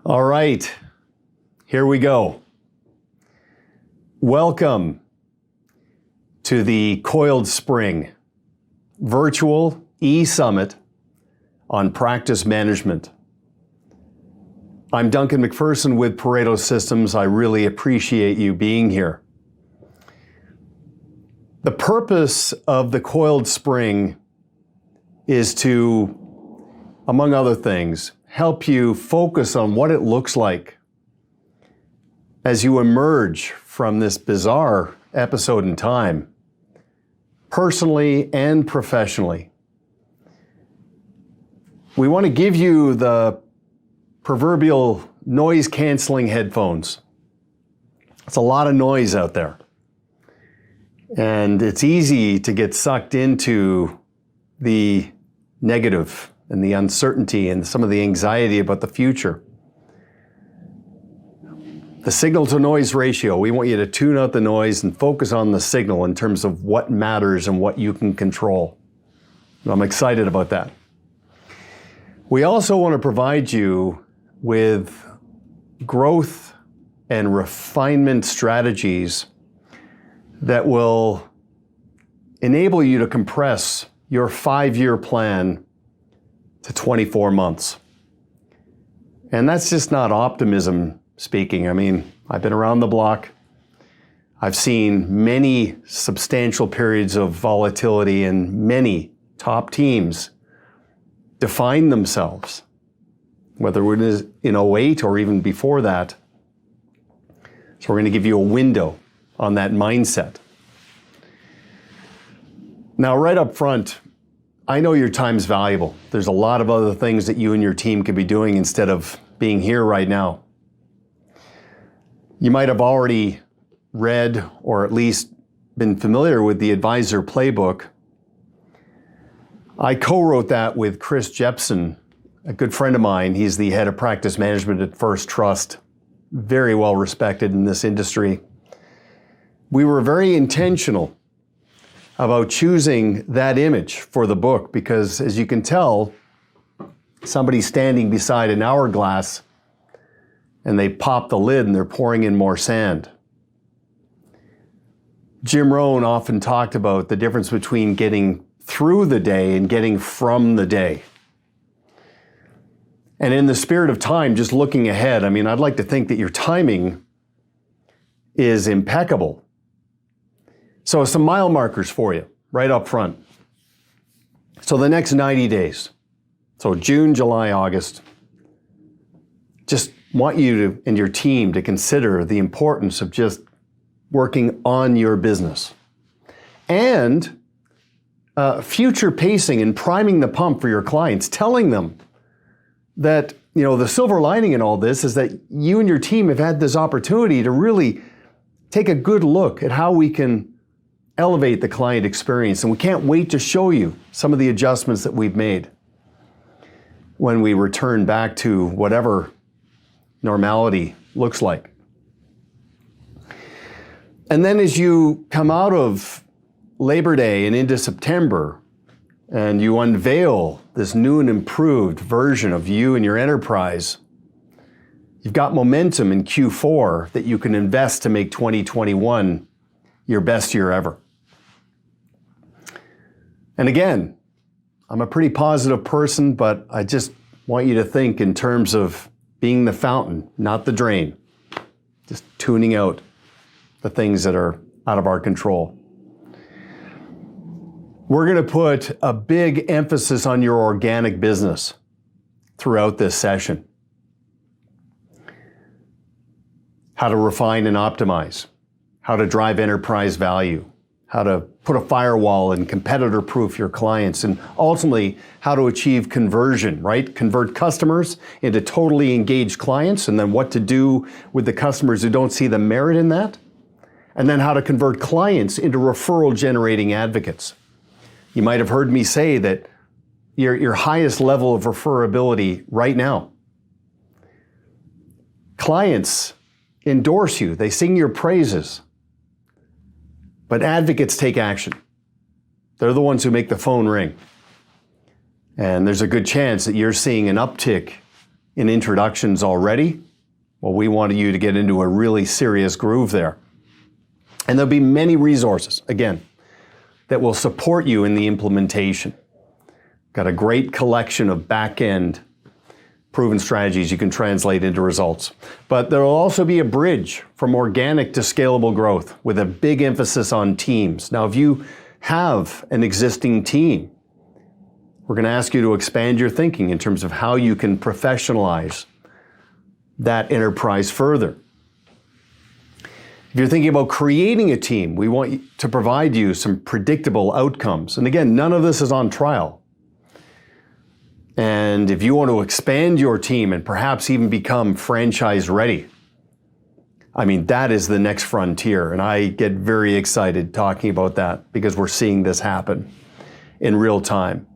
All right, here we go. Welcome to the Coiled Spring virtual e-summit on practice management. I'm Duncan MacPherson with Pareto Systems. I really appreciate you being here. The purpose of the Coiled Spring is to, among other things, help you focus on what it looks like as you emerge from this bizarre episode in time, personally and professionally. We want to give you the proverbial noise-canceling headphones. It's a lot of noise out there. And it's easy to get sucked into the negative and the uncertainty and some of the anxiety about the future. The signal to noise ratio, we want you to tune out the noise and focus on the signal in terms of what matters and what you can control. I'm excited about that. We also want to provide you with growth and refinement strategies that will enable you to compress your 5-year plan to 24 months. And that's just not optimism speaking. I mean, I've been around the block. I've seen many substantial periods of volatility and many top teams define themselves, whether it was in 08 or even before that. So we're going to give you a window on that mindset. Now, right up front, I know your time's valuable. There's a lot of other things that you and your team could be doing instead of being here right now. You might have already read or at least been familiar with the Advisor Playbook. I co-wrote that with Chris Jepson, a good friend of mine. He's the head of practice management at First Trust, very well respected in this industry. We were very intentional about choosing that image for the book because, as you can tell, somebody's standing beside an hourglass and they pop the lid and they're pouring in more sand. Jim Rohn often talked about the difference between getting through the day and getting from the day. And in the spirit of time, just looking ahead, I mean, I'd like to think that your timing is impeccable. So some mile markers for you right up front. So the next 90 days, so June, July, August, just want you to and your team to consider the importance of just working on your business and future pacing and priming the pump for your clients, telling them that, you know, the silver lining in all this is that you and your team have had this opportunity to really take a good look at how we can elevate the client experience. And we can't wait to show you some of the adjustments that we've made when we return back to whatever normality looks like. And then as you come out of Labor Day and into September, and you unveil this new and improved version of you and your enterprise, you've got momentum in Q4 that you can invest to make 2021 your best year ever. And again, I'm a pretty positive person, but I just want you to think in terms of being the fountain, not the drain. Just tuning out the things that are out of our control. We're going to put a big emphasis on your organic business throughout this session. How to refine and optimize, how to drive enterprise value, how to put a firewall and competitor-proof your clients, and ultimately how to achieve conversion, right? Convert customers into totally engaged clients, and then what to do with the customers who don't see the merit in that, and then how to convert clients into referral-generating advocates. You might have heard me say that your highest level of referability right now. Clients endorse you, they sing your praises. But advocates take action. They're the ones who make the phone ring. And there's a good chance that you're seeing an uptick in introductions already. Well, we wanted you to get into a really serious groove there. And there'll be many resources, again, that will support you in the implementation. Got a great collection of back-end proven strategies you can translate into results. But there will also be a bridge from organic to scalable growth with a big emphasis on teams. Now, if you have an existing team, we're going to ask you to expand your thinking in terms of how you can professionalize that enterprise further. If you're thinking about creating a team, we want to provide you some predictable outcomes. And again, none of this is on trial. And if you want to expand your team and perhaps even become franchise ready, I mean, that is the next frontier. And I get very excited talking about that because we're seeing this happen in real time.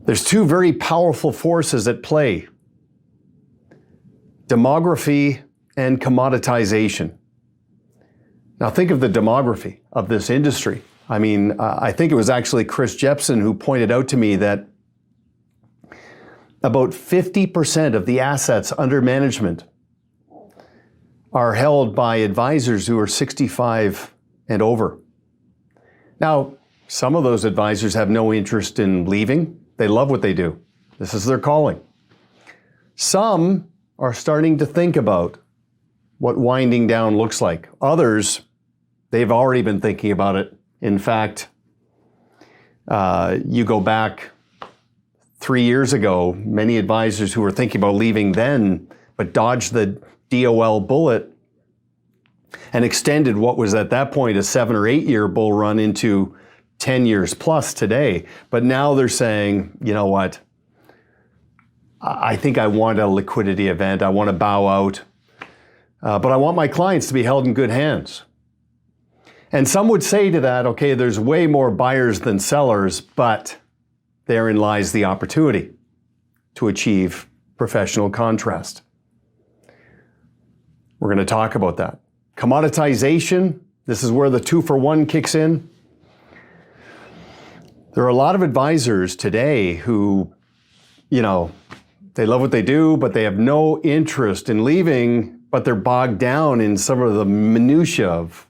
There's two very powerful forces at play: demography and commoditization. Now think of the demography of this industry. I mean, I think it was actually Chris Jepson who pointed out to me that about 50% of the assets under management are held by advisors who are 65 and over. Now, some of those advisors have no interest in leaving. They love what they do. This is their calling. Some are starting to think about what winding down looks like. Others, they've already been thinking about it. In fact, you go back 3 years ago, many advisors who were thinking about leaving then, but dodged the DOL bullet and extended what was at that point a 7 or 8 year bull run into 10 years plus today. But now they're saying, you know what? I think I want a liquidity event. I want to bow out. But I want my clients to be held in good hands. And some would say to that, okay, there's way more buyers than sellers, but therein lies the opportunity to achieve professional contrast. We're going to talk about that. Commoditization, this is where the 2-for-1 kicks in. There are a lot of advisors today who, you know, they love what they do, but they have no interest in leaving, but they're bogged down in some of the minutiae of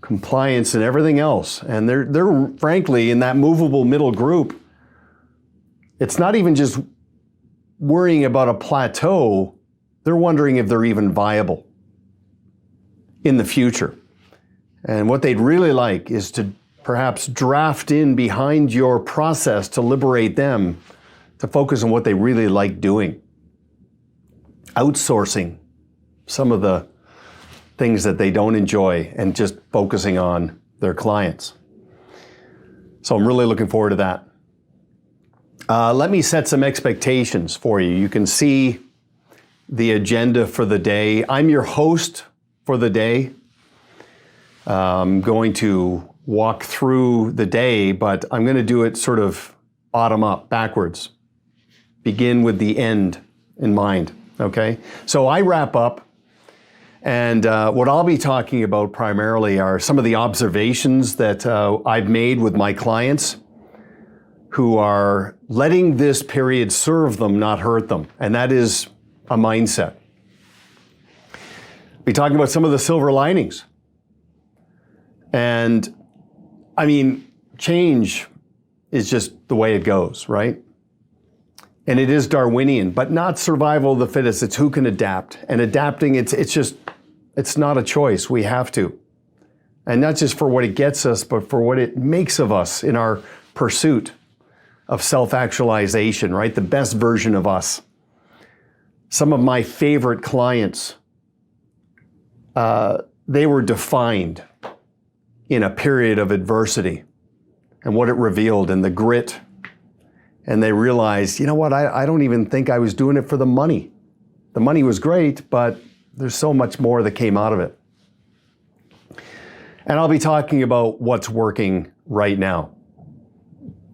compliance and everything else. And they're frankly in that movable middle group. It's not even just worrying about a plateau. They're wondering if they're even viable in the future. And what they'd really like is to perhaps draft in behind your process to liberate them to focus on what they really like doing. Outsourcing some of the things that they don't enjoy and just focusing on their clients. So I'm really looking forward to that. Let me set some expectations for you. You can see the agenda for the day. I'm your host for the day. I'm going to walk through the day, but I'm going to do it sort of bottom up, backwards. Begin with the end in mind, okay? So I wrap up, and what I'll be talking about primarily are some of the observations that I've made with my clients who are letting this period serve them, not hurt them. And that is a mindset. Be talking about some of the silver linings. And I mean, change is just the way it goes, right? And it is Darwinian, but not survival of the fittest. It's who can adapt. And adapting, it's not a choice. We have to. And not just for what it gets us, but for what it makes of us in our pursuit of self-actualization, right? The best version of us. Some of my favorite clients, they were defined in a period of adversity and what it revealed and the grit. And they realized, you know what, I don't even think I was doing it for the money. The money was great, but there's so much more that came out of it. And I'll be talking about what's working right now.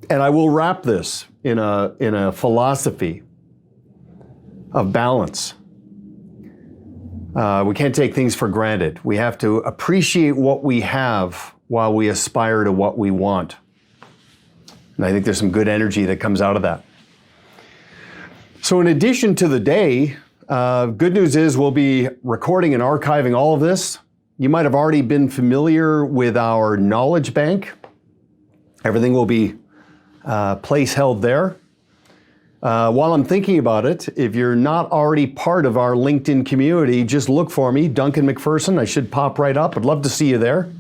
And I will wrap this in a philosophy of balance. We can't take things for granted. We have to appreciate what we have while we aspire to what we want. And I think there's some good energy that comes out of that. So in addition to the day, good news is we'll be recording and archiving all of this. You might have already been familiar with our knowledge bank. Everything will be place held there. While I'm thinking about it, if you're not already part of our LinkedIn community, just look for me, Duncan MacPherson. I should pop right up. I'd love to see you there.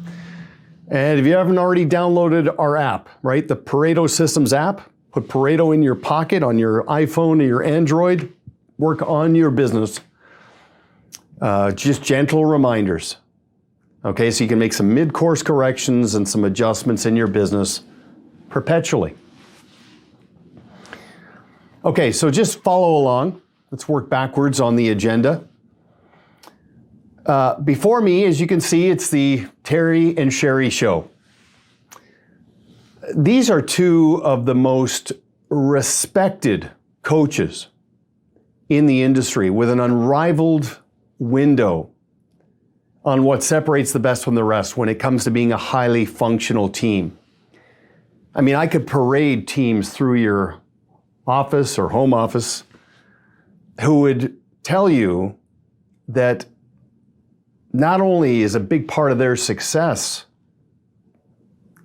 And if you haven't already downloaded our app, right, the Pareto Systems app, put Pareto in your pocket on your iPhone or your Android, work on your business. Just gentle reminders. Okay, so you can make some mid-course corrections and some adjustments in your business perpetually. Okay, so just follow along. Let's work backwards on the agenda. Before me, as you can see, it's the Terry and Sherry Show. These are two of the most respected coaches in the industry with an unrivaled window on what separates the best from the rest when it comes to being a highly functional team. I mean, I could parade teams through your office or home office who would tell you that not only is a big part of their success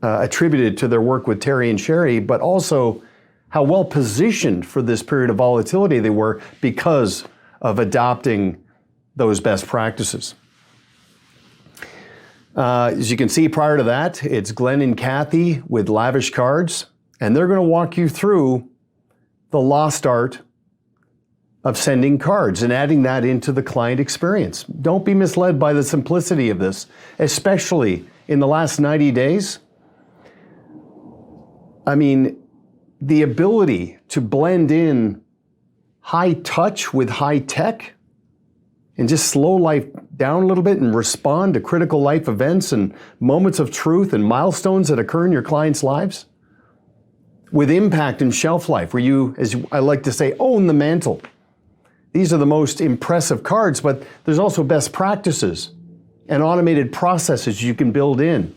attributed to their work with Terry and Sherry, but also how well positioned for this period of volatility they were because of adopting those best practices. As you can see, prior to that, it's Glenn and Kathy with Lavish Cards, and they're going to walk you through the lost art of sending cards and adding that into the client experience. Don't be misled by the simplicity of this, especially in the last 90 days. I mean, the ability to blend in high touch with high tech and just slow life down a little bit and respond to critical life events and moments of truth and milestones that occur in your clients' lives with impact and shelf life, where you, as I like to say, own the mantle. These are the most impressive cards, but there's also best practices and automated processes you can build in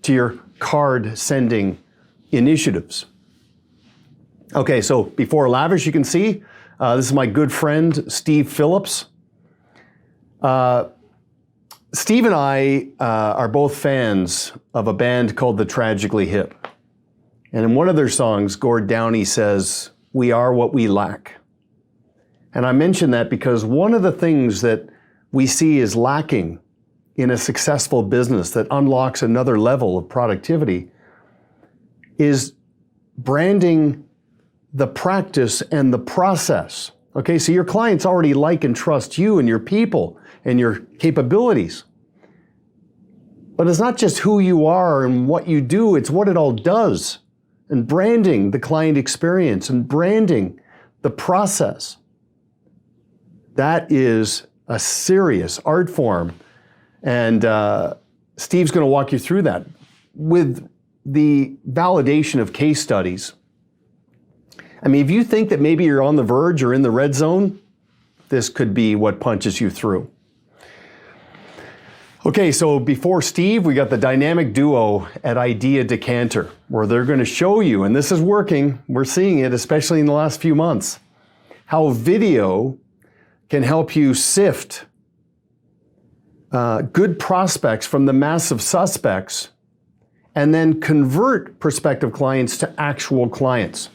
to your card sending initiatives. Okay, so before Lavish, you can see, this is my good friend, Steve Phillips. Steve and I are both fans of a band called The Tragically Hip. And in one of their songs, Gord Downey says, "We are what we lack." And I mention that because one of the things that we see is lacking in a successful business that unlocks another level of productivity is branding the practice and the process. Okay, so your clients already like and trust you and your people and your capabilities. But it's not just who you are and what you do, it's what it all does. And branding the client experience and branding the process. That is a serious art form. And Steve's going to walk you through that with the validation of case studies. I mean, if you think that maybe you're on the verge or in the red zone, this could be what punches you through. Okay, so before Steve, we got the dynamic duo at Idea Decanter, where they're going to show you, and this is working, we're seeing it, especially in the last few months, how video can help you sift good prospects from the mass of suspects and then convert prospective clients to actual clients.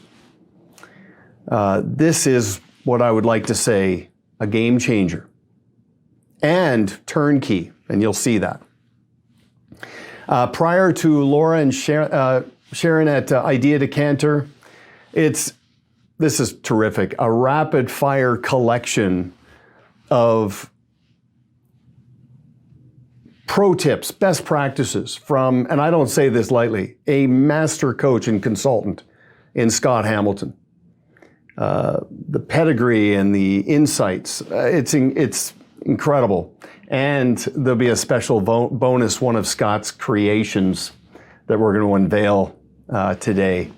This is what I would like to say, a game changer and turnkey, and you'll see that. Prior to Laura and Sharon at Idea Decanter, this is terrific, a rapid fire collection of pro tips, best practices from, and I don't say this lightly, a master coach and consultant in Scott Hamilton. The pedigree and the insights, it's incredible. And there'll be a special bonus, one of Scott's creations that we're going to unveil today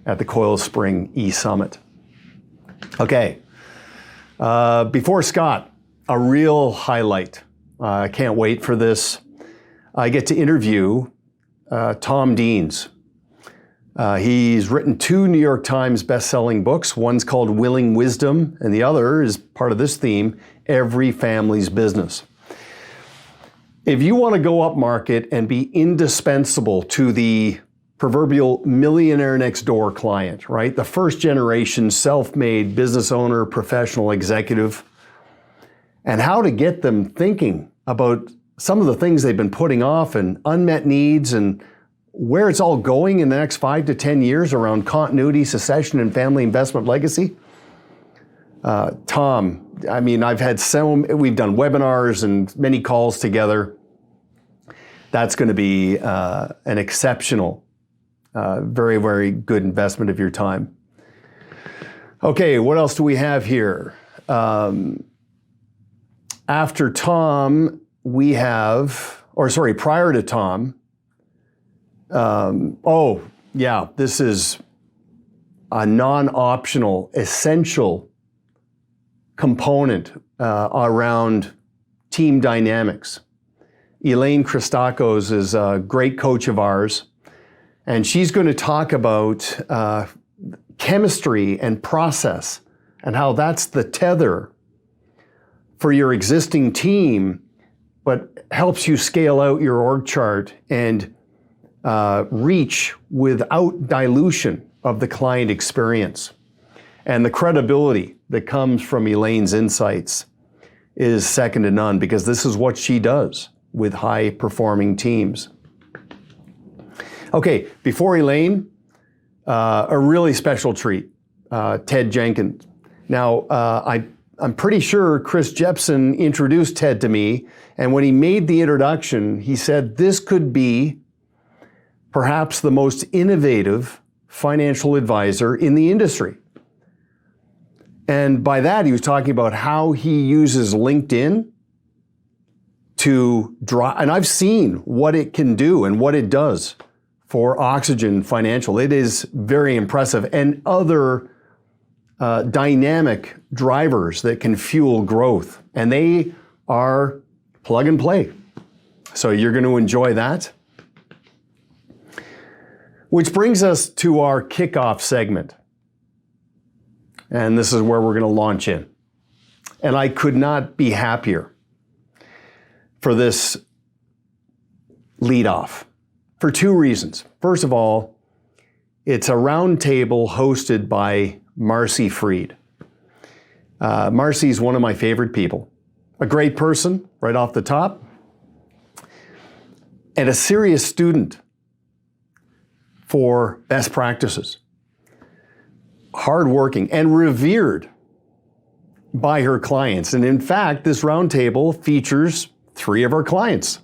at the Coiled Spring E-Summit. Okay, before Scott, a real highlight. I can't wait for this. I get to interview Tom Deans. He's written 2 New York Times best-selling books. One's called Willing Wisdom, and the other is part of this theme, Every Family's Business. If you want to go up market and be indispensable to the proverbial millionaire next door client, right? The first generation self-made business owner, professional executive, and how to get them thinking about some of the things they've been putting off and unmet needs and where it's all going in the next 5 to 10 years around continuity, succession, and family investment legacy. Tom, I mean, we've done webinars and many calls together. That's going to be an exceptional, very, very good investment of your time. Okay, what else do we have here? After Tom, we have, prior to Tom, this is a non-optional, essential component around team dynamics. Elaine Christakos is a great coach of ours, and she's going to talk about chemistry and process and how that's the tether for your existing team, but helps you scale out your org chart and reach without dilution of the client experience. And the credibility that comes from Elaine's insights is second to none, because this is what she does with high-performing teams. Okay, before Elaine, a really special treat, Ted Jenkins. Now, I'm pretty sure Chris Jepson introduced Ted to me, and when he made the introduction, he said this could be perhaps the most innovative financial advisor in the industry. And by that, he was talking about how he uses LinkedIn to draw, and I've seen what it can do and what it does for Oxygen Financial. It is very impressive, and other dynamic drivers that can fuel growth, and they are plug and play. So you're going to enjoy that. Which brings us to our kickoff segment. And this is where we're going to launch in. And I could not be happier for this lead off for 2 reasons. First of all, it's a roundtable hosted by Marci Freed. Marci is one of my favorite people. A great person, right off the top, and a serious student for best practices. Hardworking and revered by her clients. And in fact, this roundtable features 3 of our clients.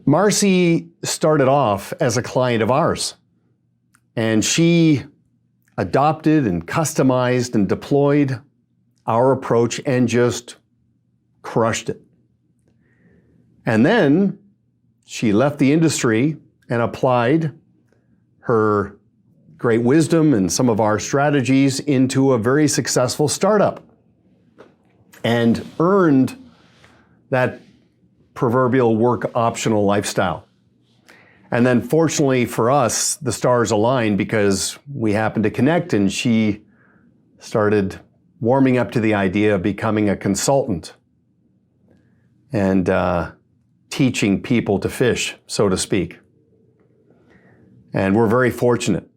Marci started off as a client of ours, and she adopted and customized and deployed our approach and just crushed it. And then she left the industry and applied her great wisdom and some of our strategies into a very successful startup and earned that proverbial work optional lifestyle. And then fortunately for us, the stars aligned because we happened to connect, and she started warming up to the idea of becoming a consultant and teaching people to fish, so to speak. And we're very fortunate.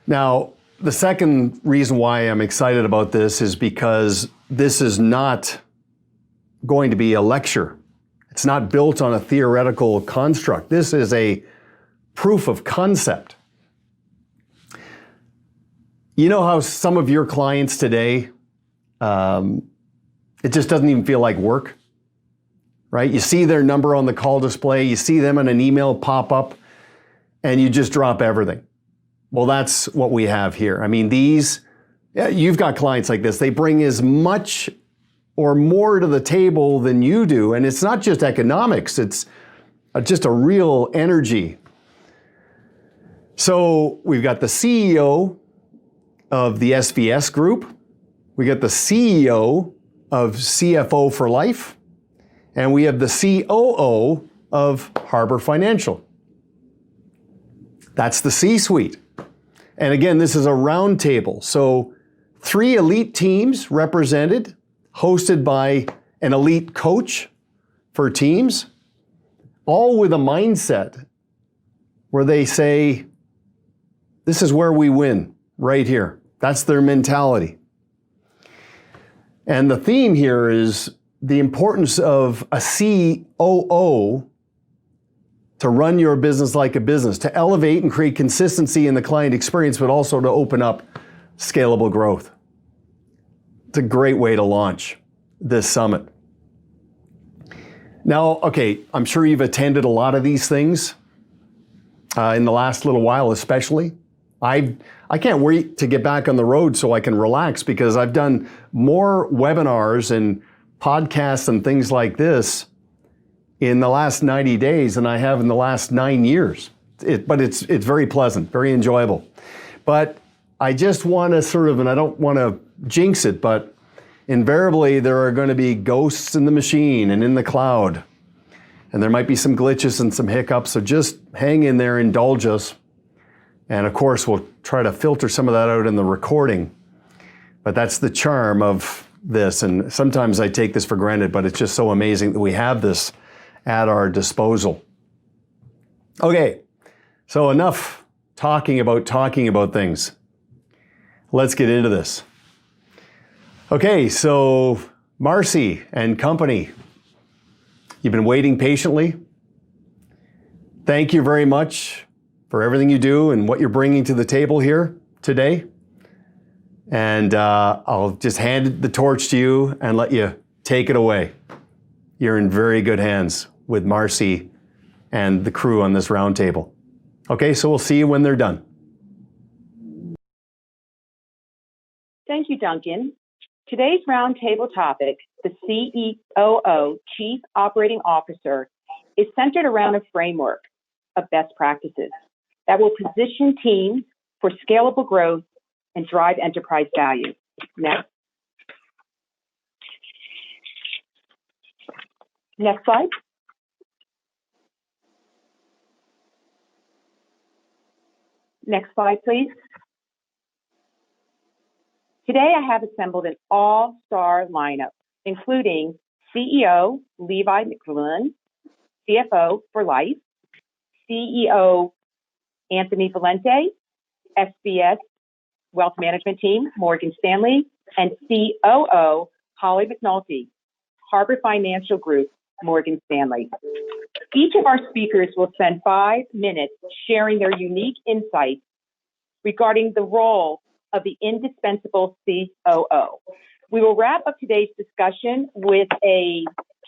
Now, the second reason why I'm excited about this is because this is not going to be a lecture. It's not built on a theoretical construct. This is a proof of concept. You know how some of your clients today, it just doesn't even feel like work, right? You see their number on the call display, you see them in an email pop up, and you just drop everything. Well, that's what we have here. I mean, you've got clients like this. They bring as much or more to the table than you do. And it's not just economics, it's just a real energy. So we've got the CEO of the SVS Group. We got the CEO of CFO for Life. And we have the COO of Harbor Financial. That's the C-suite. And again, this is a roundtable. So 3 elite teams represented, hosted by an elite coach for teams, all with a mindset where they say, this is where we win, right here. That's their mentality. And the theme here is the importance of a COO to run your business like a business, to elevate and create consistency in the client experience, but also to open up scalable growth. It's a great way to launch this summit. Now, okay, I'm sure you've attended a lot of these things in the last little while, especially. I can't wait to get back on the road so I can relax, because I've done more webinars and podcasts and things like this in the last 90 days than I have in the last 9 years. But it's very pleasant, very enjoyable. But I just want to sort of, and I don't want to jinx it, but invariably there are going to be ghosts in the machine and in the cloud. And there might be some glitches and some hiccups, so just hang in there, indulge us. And of course, we'll try to filter some of that out in the recording. But that's the charm of this. And sometimes I take this for granted, but it's just so amazing that we have this at our disposal. Okay, so enough talking about things. Let's get into this. Okay, so Marci and company, you've been waiting patiently. Thank you very much for everything you do and what you're bringing to the table here today. And I'll just hand the torch to you and let you take it away. You're in very good hands with Marci and the crew on this roundtable. Okay, so we'll see you when they're done. Thank you, Duncan. Today's roundtable topic, the COO, Chief Operating Officer, is centered around a framework of best practices that will position teams for scalable growth and drive enterprise value. Next. Next slide. Next slide, please. Today, I have assembled an all-star lineup, including CEO Levi McEwen, CFO for life, CEO Anthony Valente, SBS Wealth Management Team, Morgan Stanley, and COO Holly McNulty, Harbor Financial Group, Morgan Stanley. Each of our speakers will spend 5 minutes sharing their unique insights regarding the role of the indispensable COO. We will wrap up today's discussion with a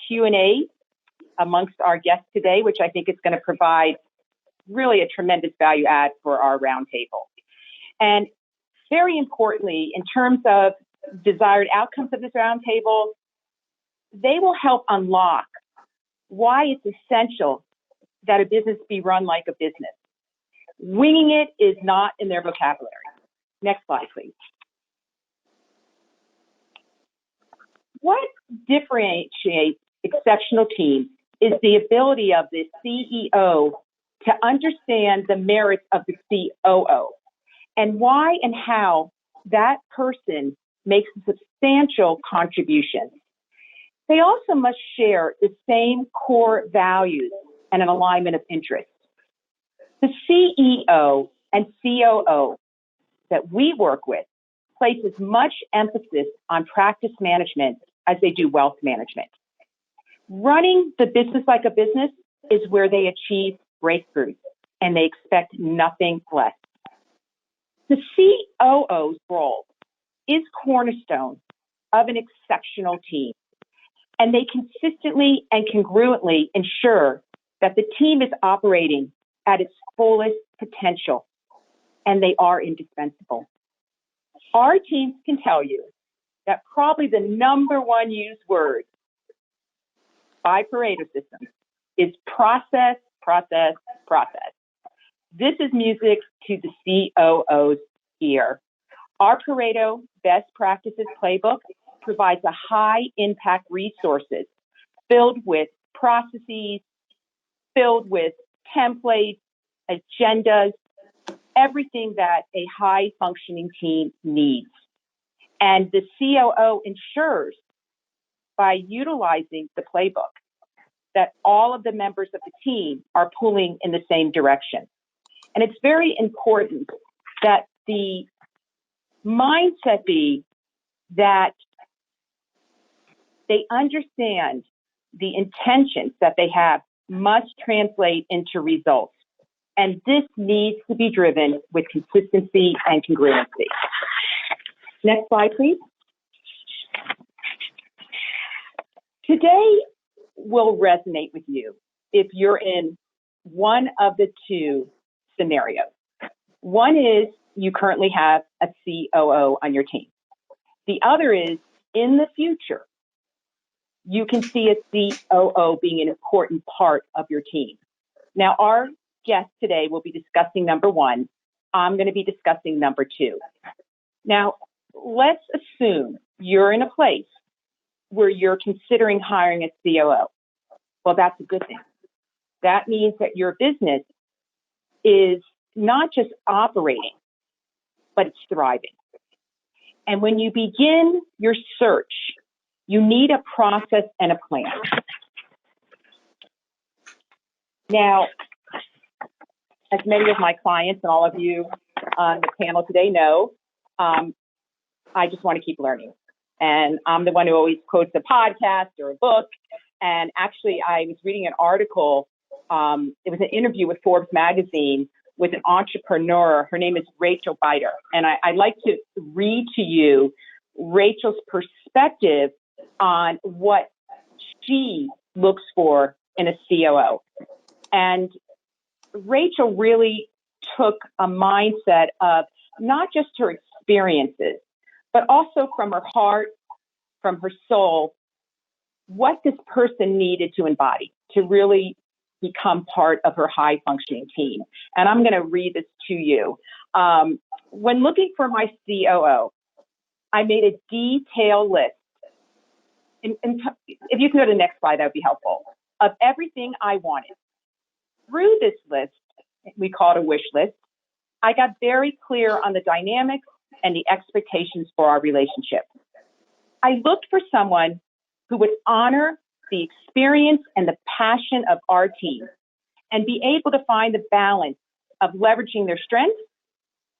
Q&A amongst our guests today, which I think is going to provide really a tremendous value add for our roundtable. And very importantly, in terms of desired outcomes of this roundtable, they will help unlock why it's essential that a business be run like a business. Winging it is not in their vocabulary. Next slide, please. What differentiates exceptional teams is the ability of the CEO to understand the merits of the COO and why and how that person makes a substantial contribution. They also must share the same core values and an alignment of interest. The CEO and COO that we work with place as much emphasis on practice management as they do wealth management. Running the business like a business is where they achieve breakthroughs, and they expect nothing less. The COO's role is cornerstone of an exceptional team, and they consistently and congruently ensure that the team is operating at its fullest potential, and they are indispensable. Our teams can tell you that probably the number one used word by Pareto systems is process, process, process. This is music to the COO's ear. Our Pareto Best Practices Playbook provides a high-impact resources filled with processes, filled with templates, agendas, everything that a high functioning team needs. And the COO ensures by utilizing the playbook that all of the members of the team are pulling in the same direction. And it's very important that the mindset be that they understand the intentions that they have must translate into results. And this needs to be driven with consistency and congruency. Next slide, please. Today will resonate with you if you're in one of the two scenarios. One is you currently have a COO on your team. The other is in the future, you can see a COO being an important part of your team. Now, our guest today will be discussing number one. I'm going to be discussing number two. Now, let's assume you're in a place where you're considering hiring a COO. Well, that's a good thing. That means that your business is not just operating, but it's thriving. And when you begin your search, you need a process and a plan. Now, as many of my clients and all of you on the panel today know, I just want to keep learning. And I'm the one who always quotes a podcast or a book. And actually, I was reading an article. It was an interview with Forbes magazine with an entrepreneur. Her name is Rachel Biter. And I'd like to read to you Rachel's perspective on what she looks for in a COO. And Rachel really took a mindset of not just her experiences, but also from her heart, from her soul, what this person needed to embody to really become part of her high functioning team. And I'm going to read this to you. When looking for my COO, I made a detailed list. And if you can go to the next slide, that would be helpful, of everything I wanted. Through this list, we call it a wish list, I got very clear on the dynamics and the expectations for our relationship. I looked for someone who would honor the experience and the passion of our team and be able to find the balance of leveraging their strengths,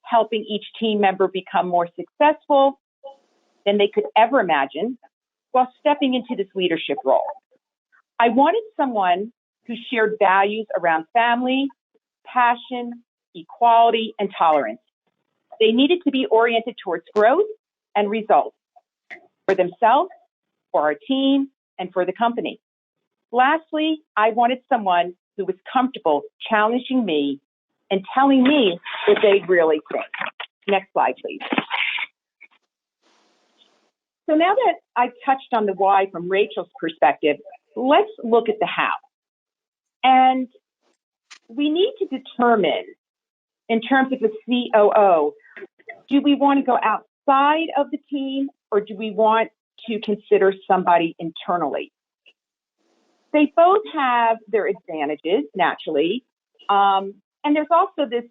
helping each team member become more successful than they could ever imagine while stepping into this leadership role. I wanted someone who shared values around family, passion, equality, and tolerance. They needed to be oriented towards growth and results for themselves, for our team, and for the company. Lastly, I wanted someone who was comfortable challenging me and telling me what they really think. Next slide, please. So now that I've touched on the why from Rachel's perspective, let's look at the how. And we need to determine, in terms of the COO, do we want to go outside of the team or do we want to consider somebody internally? They both have their advantages, naturally. And there's also this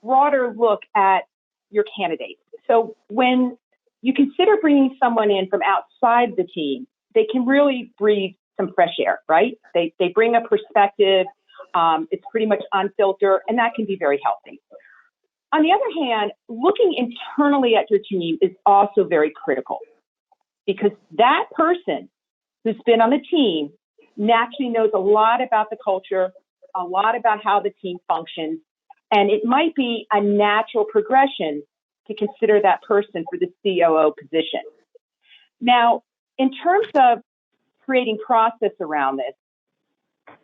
broader look at your candidates. So when you consider bringing someone in from outside the team, they can really breathe some fresh air, right? They bring a perspective. It's pretty much unfiltered, and that can be very healthy. On the other hand, looking internally at your team is also very critical because that person who's been on the team naturally knows a lot about the culture, a lot about how the team functions, and it might be a natural progression to consider that person for the COO position. Now, in terms of creating process around this,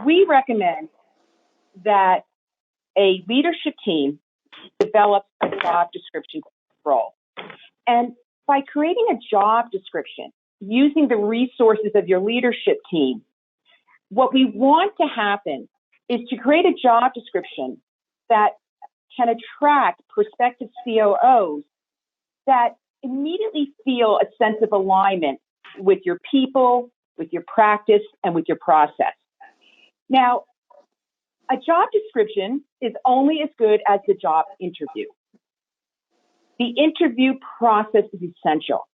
we recommend that a leadership team develops a job description role. And by creating a job description, using the resources of your leadership team, what we want to happen is to create a job description that can attract prospective COOs that immediately feel a sense of alignment with your people, with your practice, and with your process. Now, A job description is only as good as the job interview. The interview process is essential.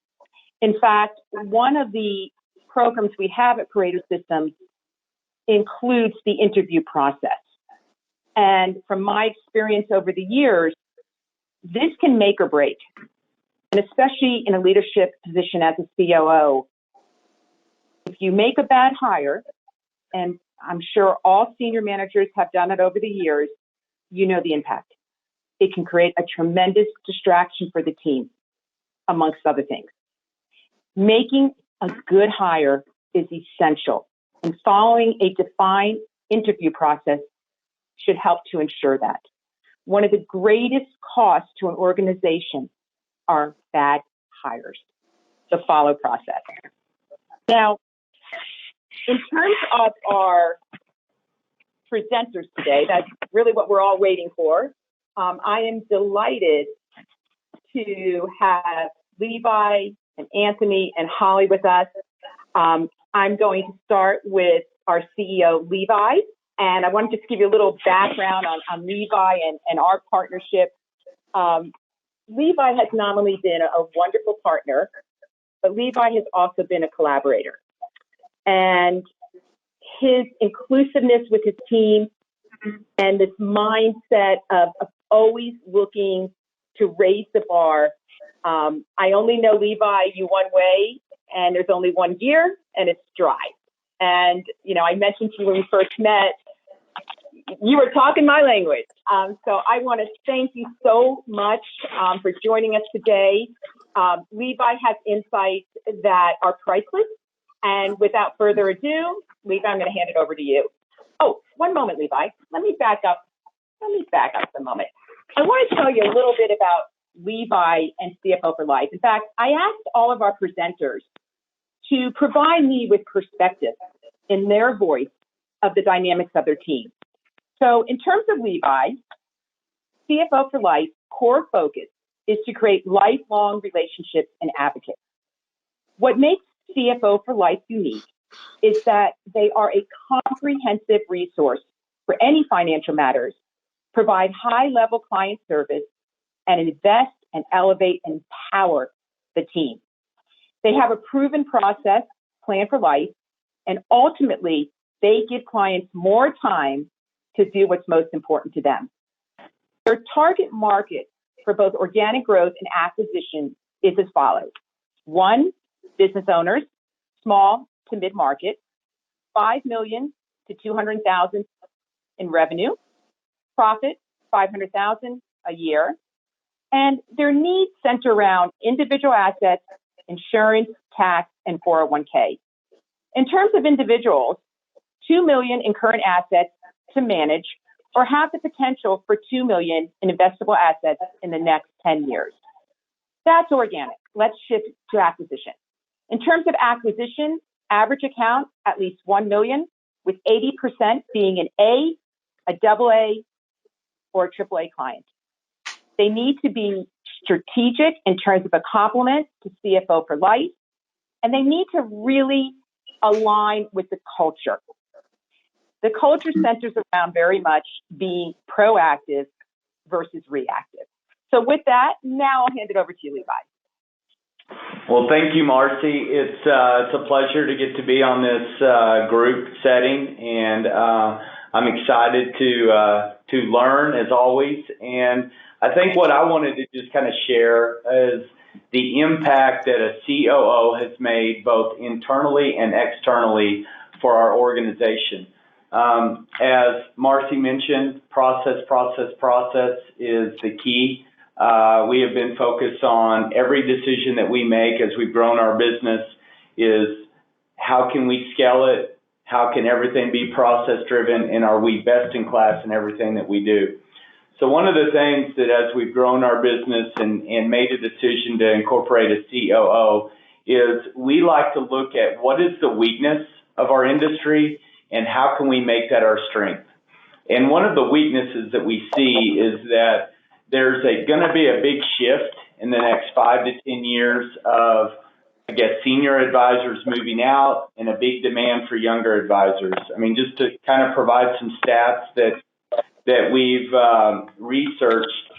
In fact, one of the programs we have at Pareto Systems includes the interview process. And from my experience over the years, this can make or break. And especially in a leadership position as a COO, if you make a bad hire, and I'm sure all senior managers have done it over the years, you know the impact. It can create a tremendous distraction for the team, amongst other things. Making a good hire is essential, and following a defined interview process should help to ensure that. One of the greatest costs to an organization are bad hires, the follow process. Now, in terms of our presenters today, that's really what we're all waiting for. I am delighted to have Levi and Anthony and Holly with us. I'm going to start with our CEO, Levi, and I want to just give you a little background on Levi and our partnership. Levi has not only been a wonderful partner, but Levi has also been a collaborator. And his inclusiveness with his team and this mindset of always looking to raise the bar. I only know Levi you one way, and there's only one gear, and it's drive. And, you know, I mentioned to you when we first met, you were talking my language. So I want to thank you so much for joining us today. Levi has insights that are priceless. And without further ado, Levi, I'm going to hand it over to you. Oh, one moment, Levi. Let me back up a moment. I want to tell you a little bit about Levi and CFO for Life. In fact, I asked all of our presenters to provide me with perspective in their voice of the dynamics of their team. So in terms of Levi, CFO for Life core focus is to create lifelong relationships and advocates. What makes CFO for Life unique is that they are a comprehensive resource for any financial matters, provide high-level client service, and invest and elevate and empower the team. They have a proven process, Plan for Life, and ultimately, they give clients more time to do what's most important to them. Their target market for both organic growth and acquisition is as follows. 1, business owners, small to mid-market, 5 million to 200,000 in revenue, profit 500,000 a year, and their needs center around individual assets, insurance, tax, and 401k. In terms of individuals, 2 million in current assets to manage or have the potential for 2 million in investable assets in the next 10 years. That's organic. Let's shift to acquisition. In terms of acquisition, average account, at least 1 million, with 80% being an A, a double A, or a triple A client. They need to be strategic in terms of a complement to CFO for Life, and they need to really align with the culture. The culture centers around very much being proactive versus reactive. So with that, now I'll hand it over to you, Levi. Well, thank you, Marci. It's a pleasure to get to be on this group setting, and I'm excited to learn as always. And I think what I wanted to just kind of share is the impact that a COO has made both internally and externally for our organization. As Marci mentioned, process is the key. We have been focused on every decision that we make as we've grown our business is how can we scale it? How can everything be process driven? And are we best in class in everything that we do? So one of the things that as we've grown our business and made a decision to incorporate a COO is we like to look at what is the weakness of our industry and how can we make that our strength. And one of the weaknesses that we see is that there's going to be a big shift in the next 5 to 10 years of, I guess, senior advisors moving out and a big demand for younger advisors. I mean, just to kind of provide some stats that that we've researched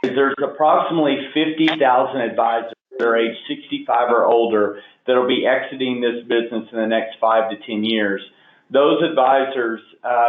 is there's approximately 50,000 advisors that are age 65 or older that will be exiting this business in the next 5 to 10 years. Those advisors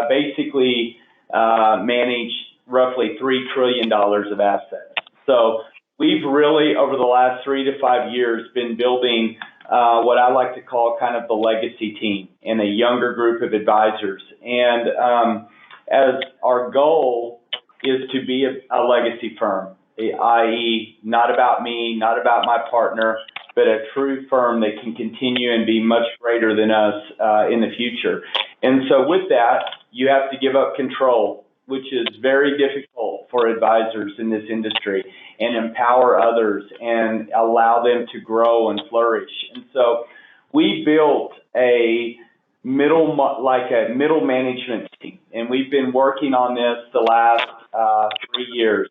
basically manage roughly $3 trillion of assets. So we've really, over the last 3 to 5 years, been building what I like to call kind of the legacy team and a younger group of advisors. And as our goal is to be a legacy firm, i.e. not about me, not about my partner, but a true firm that can continue and be much greater than us in the future. And so with that, you have to give up control, which is very difficult for advisors in this industry, and empower others and allow them to grow and flourish. And so we built a middle management team, and we've been working on this the last 3 years.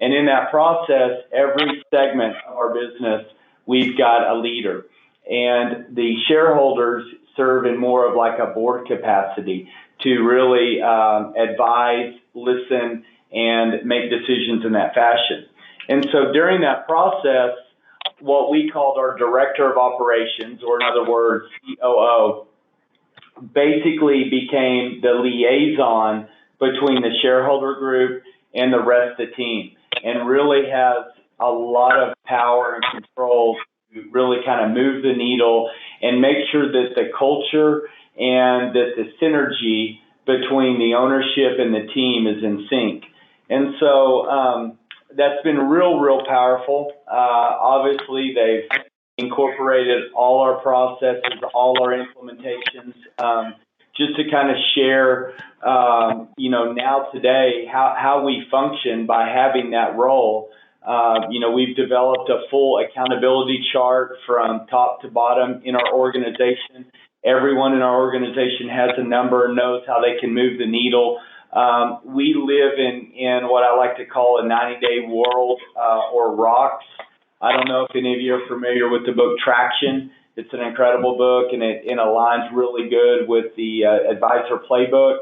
And in that process, every segment of our business, we've got a leader. And the shareholders serve in more of like a board capacity to really advise, listen, and make decisions in that fashion. And so during that process, what we called our director of operations, or in other words, COO, basically became the liaison between the shareholder group and the rest of the team, and really has a lot of power and control to really kind of move the needle and make sure that the culture and that the synergy between the ownership and the team is in sync. And so that's been real powerful. Obviously, they've incorporated all our processes, all our implementations, just to kind of share, now today how we function by having that role. We've developed a full accountability chart from top to bottom in our organization. Everyone in our organization has a number, knows how they can move the needle. We live in what I like to call a 90-day world, or rocks. I don't know if any of you are familiar with the book Traction. It's an incredible book, and it aligns really good with the advisor playbook.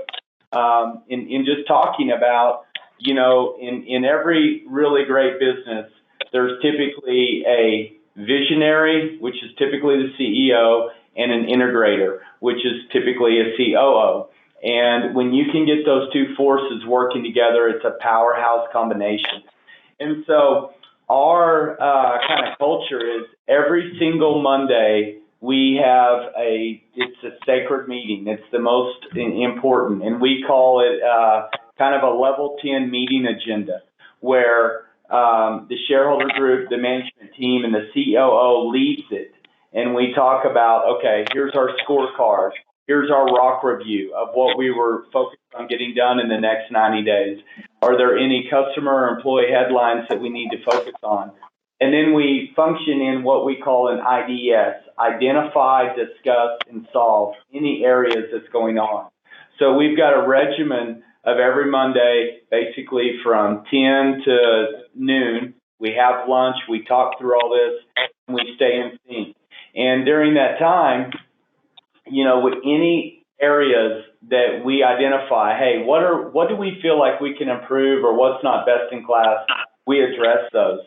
In just talking about, in every really great business, there's typically a visionary, which is typically the CEO, and an integrator, which is typically a COO. And when you can get those two forces working together, it's a powerhouse combination. And so our kind of culture is every single Monday we have it's a sacred meeting. It's the most important, and we call it kind of a level 10 meeting agenda, where the shareholder group, the management team, and the COO leads it. And we talk about, okay, here's our scorecard. Here's our rock review of what we were focused on getting done in the next 90 days. Are there any customer or employee headlines that we need to focus on? And then we function in what we call an IDS, identify, discuss, and solve any areas that's going on. So we've got a regimen of every Monday, basically from 10 to noon. We have lunch, we talk through all this, and we stay in sync. And during that time, with any areas that we identify, hey, what do we feel like we can improve, or what's not best in class, we address those.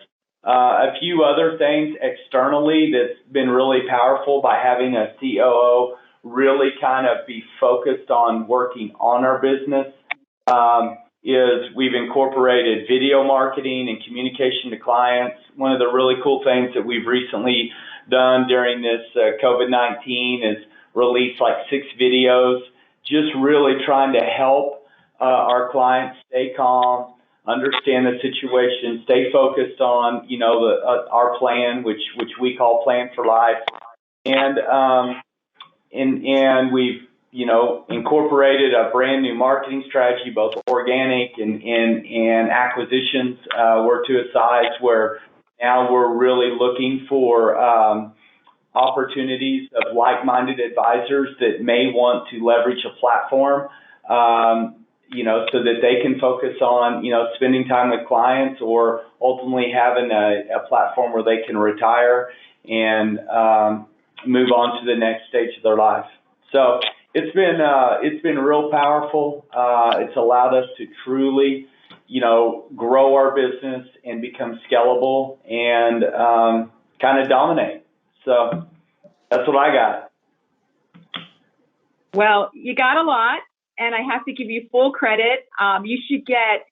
A few other things externally that's been really powerful by having a COO really kind of be focused on working on our business is we've incorporated video marketing and communication to clients. One of the really cool things that we've recently done during this COVID-19 is release like 6 videos, just really trying to help our clients stay calm, understand the situation, stay focused on, our plan, which we call Plan for Life. And we've, incorporated a brand new marketing strategy, both organic and acquisitions. We're to a size where now we're really looking for opportunities of like-minded advisors that may want to leverage a platform, so that they can focus on, spending time with clients, or ultimately having a platform where they can retire and move on to the next stage of their life. So It's been real powerful. It's allowed us to truly, grow our business and become scalable and kind of dominate. So that's what I got. Well, you got a lot, and I have to give you full credit. You should get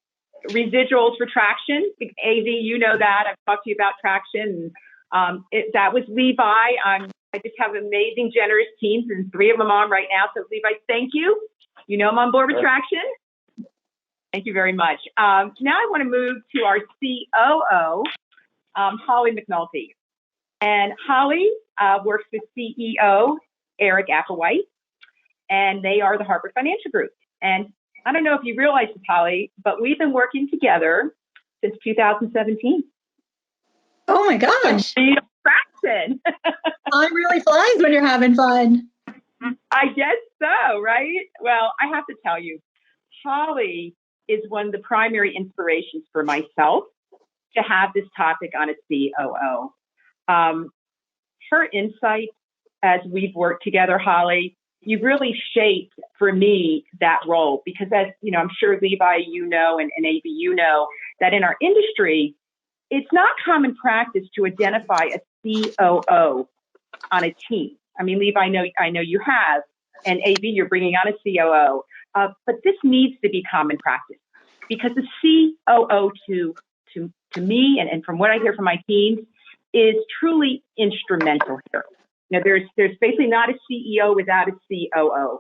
residuals for traction. AV, you know that. I've talked to you about traction. That was Levi. I just have amazing, generous teams, and 3 of them on right now. So, Levi, thank you. You know I'm on board with traction. Thank you very much. Now I want to move to our COO, Holly McNulty. And Holly works with CEO Eric Applewhite, and they are the Harbor Financial Group. And I don't know if you realize this, Holly, but we've been working together since 2017. Oh my gosh. Traction. Time really flies when you're having fun. I guess so, right? Well, I have to tell you, Holly is one of the primary inspirations for myself to have this topic on a COO. Her insight as we've worked together, Holly, you've really shaped for me that role because as I'm sure Levi, and AV, that in our industry, it's not common practice to identify a COO on a team. I mean, Levi, I know you have, and AV, you're bringing on a COO, but this needs to be common practice because the COO to me, and from what I hear from my teams, is truly instrumental here. There's basically not a CEO without a COO.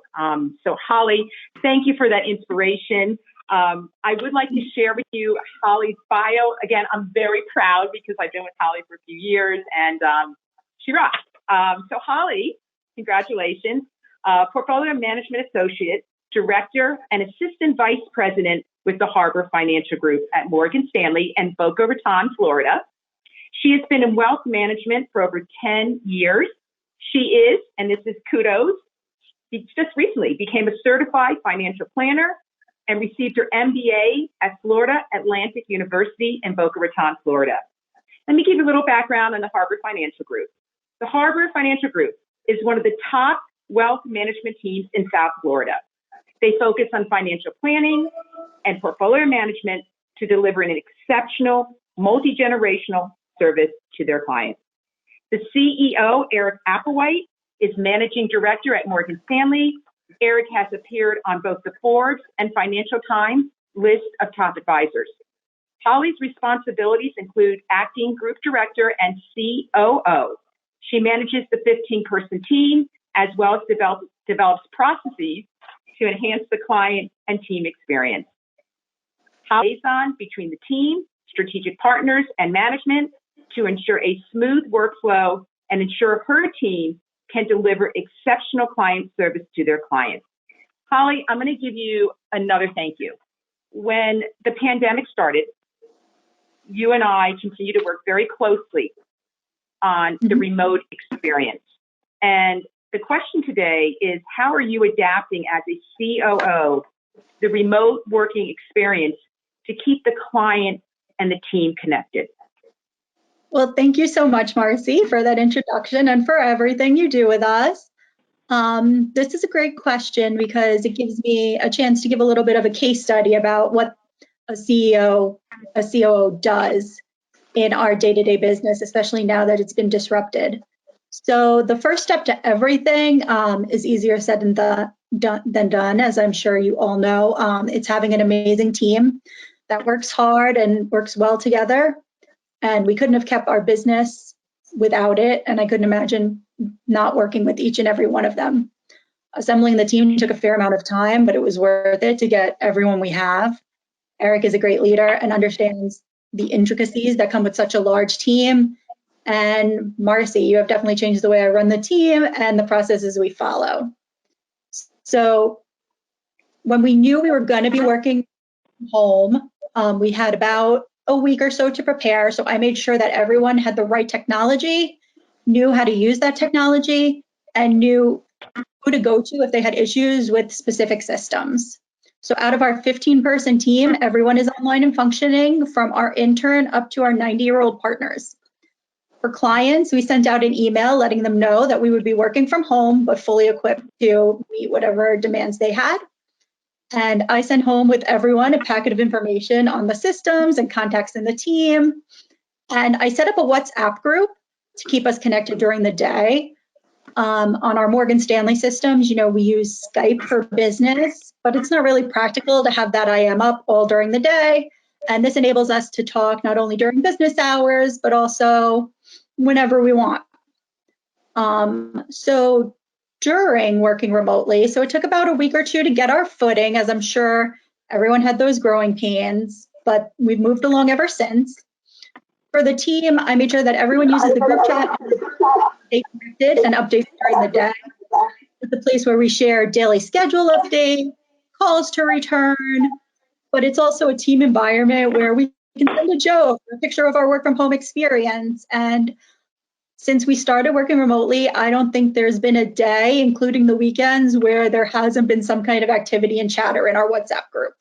So Holly, thank you for that inspiration. I would like to share with you Holly's bio. Again, I'm very proud because I've been with Holly for a few years and she rocks. So Holly, congratulations. Portfolio Management Associate, Director, and Assistant Vice President with the Harbor Financial Group at Morgan Stanley and Boca Raton, Florida. She has been in wealth management for over 10 years. She is, and this is kudos, she just recently became a certified financial planner and received her MBA at Florida Atlantic University in Boca Raton, Florida. Let me give you a little background on the Harbor Financial Group. The Harbor Financial Group is one of the top wealth management teams in South Florida. They focus on financial planning and portfolio management to deliver an exceptional, multi-generational service to their clients. The CEO, Eric Applewhite, is Managing Director at Morgan Stanley. Eric has appeared on both the Forbes and Financial Times list of top advisors. Holly's responsibilities include acting group director and COO. She manages the 15-person team as well as develops processes to enhance the client and team experience. Holly is liaison between the team, strategic partners, and management to ensure a smooth workflow and ensure her team can deliver exceptional client service to their clients. Holly, I'm going to give you another thank you. When the pandemic started, you and I continue to work very closely on the remote experience. And the question today is, how are you adapting as a COO the remote working experience to keep the client and the team connected? Well, thank you so much, Marci, for that introduction and for everything you do with us. This is a great question because it gives me a chance to give a little bit of a case study about what a COO does in our day-to-day business, especially now that it's been disrupted. So the first step to everything is easier said than done, as I'm sure you all know. It's having an amazing team that works hard and works well together. And we couldn't have kept our business without it. And I couldn't imagine not working with each and every one of them. Assembling the team took a fair amount of time, but it was worth it to get everyone we have. Eric is a great leader and understands the intricacies that come with such a large team. And Marci, you have definitely changed the way I run the team and the processes we follow. So when we knew we were going to be working from home, we had about a week or so to prepare. So I made sure that everyone had the right technology, knew how to use that technology, and knew who to go to if they had issues with specific systems. So out of our 15-person team, everyone is online and functioning, from our intern up to our 90-year-old partners. For clients, we sent out an email letting them know that we would be working from home, but fully equipped to meet whatever demands they had. And I sent home with everyone a packet of information on the systems and contacts in the team. And I set up a WhatsApp group to keep us connected during the day. On our Morgan Stanley systems, we use Skype for business, but it's not really practical to have that IM up all during the day. And this enables us to talk not only during business hours, but also whenever we want. So during working remotely, so it took about a week or two to get our footing, as I'm sure everyone had those growing pains, but we've moved along ever since. For the team, I made sure that everyone uses the group chat, stay connected, and updates during the day. It's a place where we share daily schedule updates, calls to return, but it's also a team environment where we can send a joke, a picture of our work from home experience. And since we started working remotely, I don't think there's been a day, including the weekends, where there hasn't been some kind of activity and chatter in our WhatsApp group.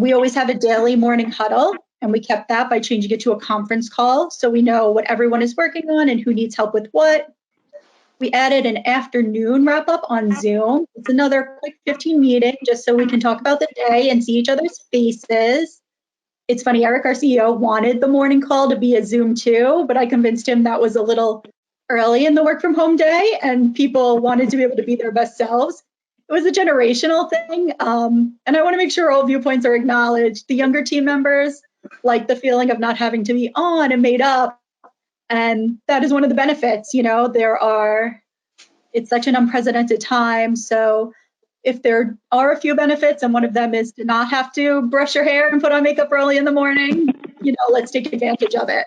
We always have a daily morning huddle, and we kept that by changing it to a conference call so we know what everyone is working on and who needs help with what. We added an afternoon wrap up on Zoom. It's another quick 15 meeting just so we can talk about the day and see each other's faces. It's funny, Eric, our CEO, wanted the morning call to be a Zoom too, but I convinced him that was a little early in the work from home day and people wanted to be able to be their best selves. It was a generational thing. And I want to make sure all viewpoints are acknowledged. The younger team members like the feeling of not having to be on and made up. And that is one of the benefits, it's such an unprecedented time. So if there are a few benefits, and one of them is to not have to brush your hair and put on makeup early in the morning, let's take advantage of it.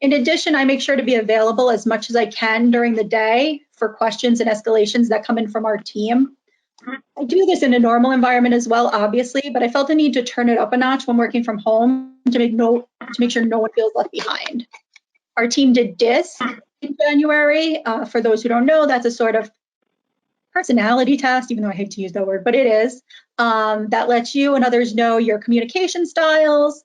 In addition, I make sure to be available as much as I can during the day for questions and escalations that come in from our team. I do this in a normal environment as well, obviously, but I felt the need to turn it up a notch when working from home to make sure no one feels left behind. Our team did DISC in January. For those who don't know, that's a sort of personality test, even though I hate to use that word, but it is, that lets you and others know your communication styles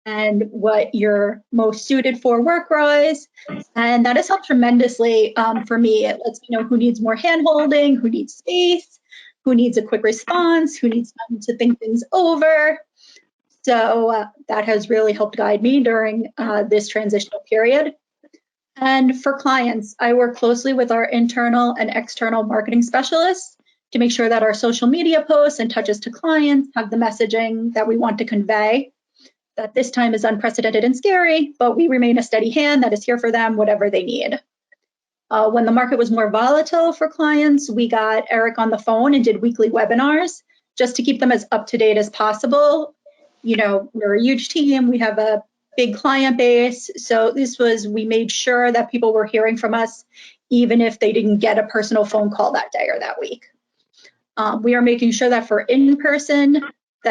and what you're most suited for work-wise. And that has helped tremendously for me. It lets me know who needs more hand-holding, who needs space, who needs a quick response, who needs time to think things over. So that has really helped guide me during this transitional period. And for clients, I work closely with our internal and external marketing specialists to make sure that our social media posts and touches to clients have the messaging that we want to convey. That this time is unprecedented and scary, but we remain a steady hand that is here for them, whatever they need. When the market was more volatile for clients, we got Eric on the phone and did weekly webinars just to keep them as up to date as possible. We're a huge team. We have a big client base. So we made sure that people were hearing from us, even if they didn't get a personal phone call that day or that week. We are making sure that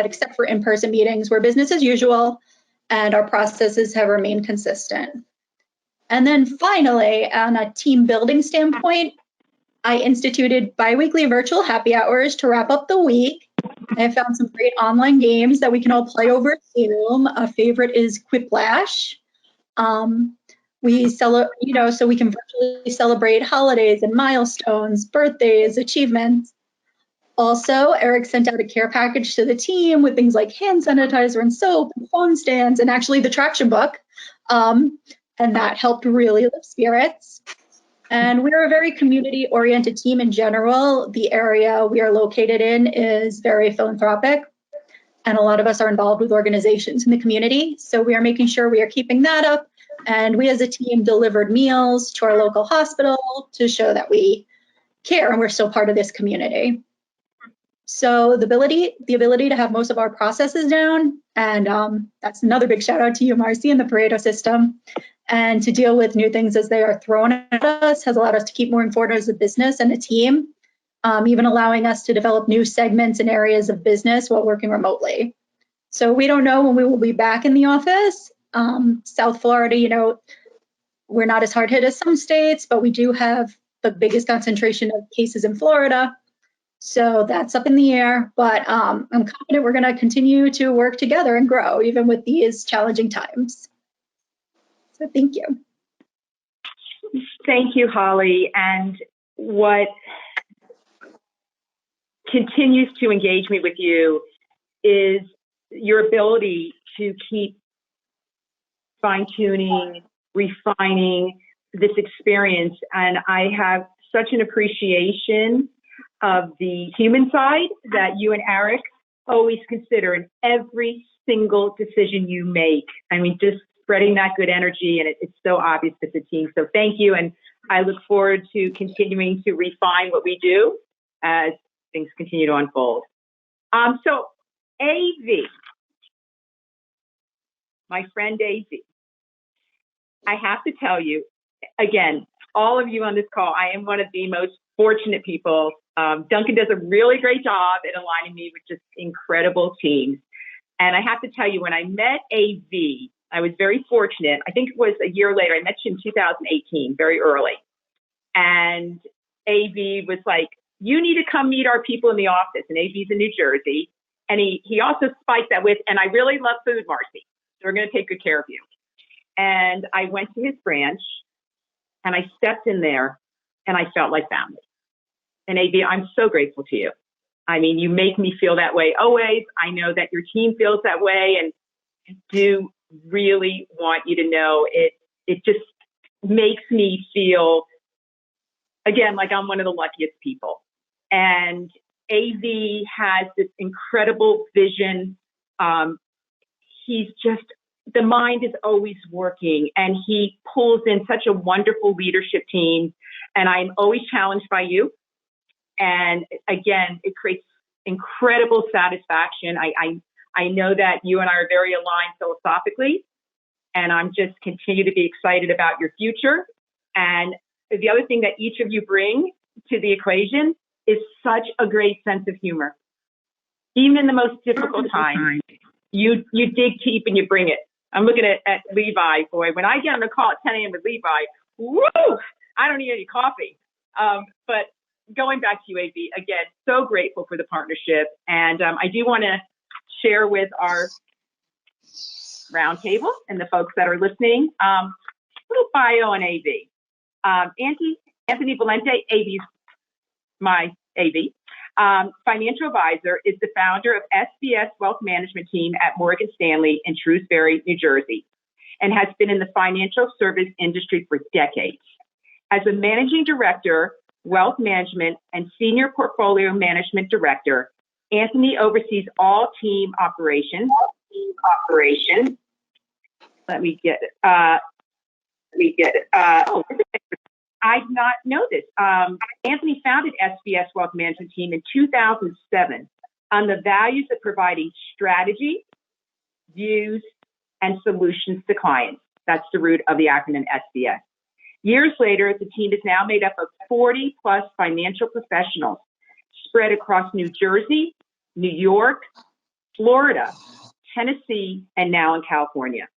except for in-person meetings, we're business as usual, and our processes have remained consistent. And then finally, on a team building standpoint, I instituted biweekly virtual happy hours to wrap up the week. I have found some great online games that we can all play over Zoom. A favorite is Quiplash. So we can virtually celebrate holidays and milestones, birthdays, achievements. Also, Eric sent out a care package to the team with things like hand sanitizer and soap and phone stands and actually the traction book. And that helped really lift spirits. And we're a very community-oriented team in general. The area we are located in is very philanthropic, and a lot of us are involved with organizations in the community. So we are making sure we are keeping that up. And we as a team delivered meals to our local hospital to show that we care and we're still part of this community. So the ability to have most of our processes down, and that's another big shout out to you, Marci, and the Pareto system, and to deal with new things as they are thrown at us has allowed us to keep more informed as a business and a team, even allowing us to develop new segments and areas of business while working remotely. So we don't know when we will be back in the office. South Florida, we're not as hard hit as some states, but we do have the biggest concentration of cases in Florida. So that's up in the air, but I'm confident we're going to continue to work together and grow even with these challenging times. So thank you. Thank you, Holly. And what continues to engage me with you is your ability to keep fine-tuning, refining this experience. And I have such an appreciation of the human side that you and Eric always consider in every single decision you make. I mean, just spreading that good energy, and it's so obvious to the team. So thank you, and I look forward to continuing to refine what we do as things continue to unfold. So AV, my friend AV, I have to tell you, again, all of you on this call, I am one of the most fortunate people. Duncan does a really great job at aligning me with just incredible teams. And I have to tell you, when I met AV, I was very fortunate. I think it was a year later. I met you in 2018, very early. And AV was like, you need to come meet our people in the office. And AV's in New Jersey. And he also spiked that with, and I really love food, Marci. So we're going to take good care of you. And I went to his branch and I stepped in there and I felt like family. And AV, I'm so grateful to you. I mean, you make me feel that way always. I know that your team feels that way, and I do really want you to know it just makes me feel, again, like I'm one of the luckiest people. And AV has this incredible vision. He's just, the mind is always working, and he pulls in such a wonderful leadership team. And I'm always challenged by you. And again, it creates incredible satisfaction. I know that you and I are very aligned philosophically, and I'm just continue to be excited about your future. And the other thing that each of you bring to the equation is such a great sense of humor. Even in the most difficult times, you dig deep and you bring it. I'm looking at Levi. Boy, when I get on a call at 10 a.m. with Levi, woo, I don't need any coffee. But going back to you, AV, again, so grateful for the partnership. And I do want to share with our roundtable and the folks that are listening, little bio on AV. Anthony Valente, AV's my AV, financial advisor, is the founder of SBS Wealth Management Team at Morgan Stanley in Shrewsbury, New Jersey, and has been in the financial service industry for decades. As a managing director, wealth management, and senior portfolio management director, Anthony oversees all team operations. Let me get it. I did not know this. Anthony founded SBS Wealth Management Team in 2007 on the values of providing strategy, views, and solutions to clients. That's the root of the acronym SBS. Years later, the team is now made up of 40 plus financial professionals spread across New Jersey, New York, Florida, Tennessee, and now in California.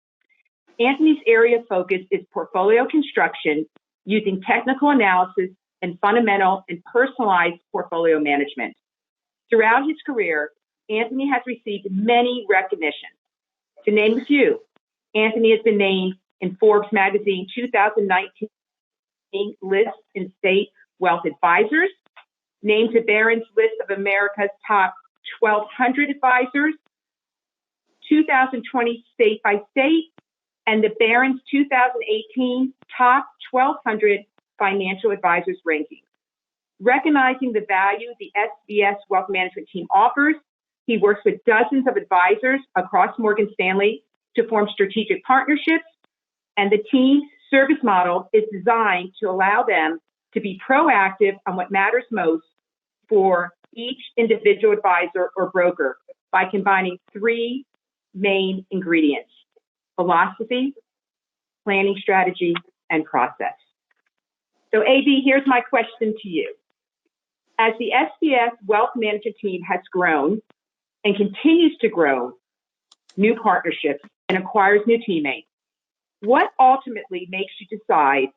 Anthony's area of focus is portfolio construction using technical analysis and fundamental and personalized portfolio management. Throughout his career, Anthony has received many recognitions. To name a few, Anthony has been named in Forbes magazine 2019 list in state wealth advisors, named to Barron's list of America's top 1,200 advisors, 2020 state by state, and the Barron's 2018 top 1,200 financial advisors ranking. Recognizing the value the SBS Wealth Management Team offers, he works with dozens of advisors across Morgan Stanley to form strategic partnerships, and the team's service model is designed to allow them to be proactive on what matters most for each individual advisor or broker by combining three main ingredients: philosophy, planning strategy, and process. So AV, here's my question to you. As the SBS Wealth Management Team has grown and continues to grow new partnerships and acquires new teammates, what ultimately makes you decide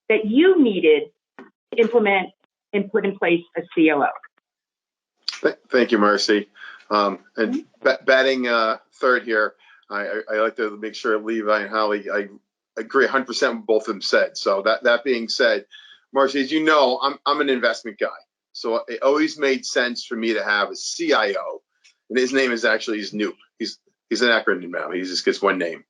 that you needed to implement and put in place a COO? Thank you, Marci. And batting third here, I like to make sure Levi and Holly, I agree 100% with both of them said. So that being said, Marci, as you know, I'm an investment guy. So it always made sense for me to have a CIO, and his name is actually Snoop. He's an acronym now. He just gets one name.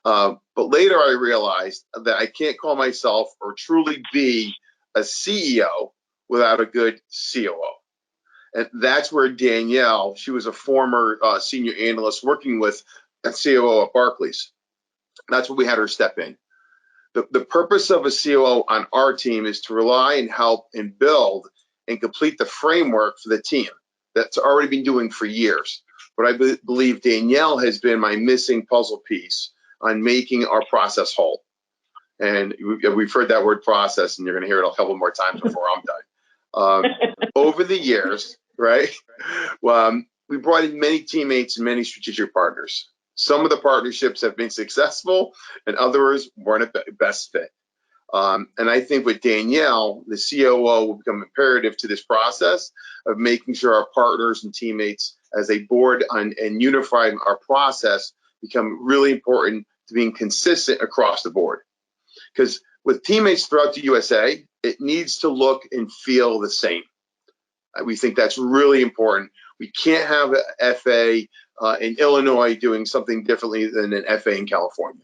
But later I realized that I can't call myself or truly be a CEO without a good COO. And that's where Danielle, she was a former senior analyst working with a COO at Barclays. That's where we had her step in. The purpose of a COO on our team is to rely and help and build and complete the framework for the team that's already been doing for years. But I believe Danielle has been my missing puzzle piece on making our process whole. And we've heard that word process, and you're going to hear it a couple more times before I'm done. Over the years, right, we brought in many teammates and many strategic partners. Some of the partnerships have been successful, and others weren't a best fit. And I think with Danielle, the COO will become imperative to this process of making sure our partners and teammates, as a board and unifying our process, become really important to being consistent across the board. Because with teammates throughout the USA, it needs to look and feel the same. We think that's really important. We can't have an FA in Illinois doing something differently than an FA in California.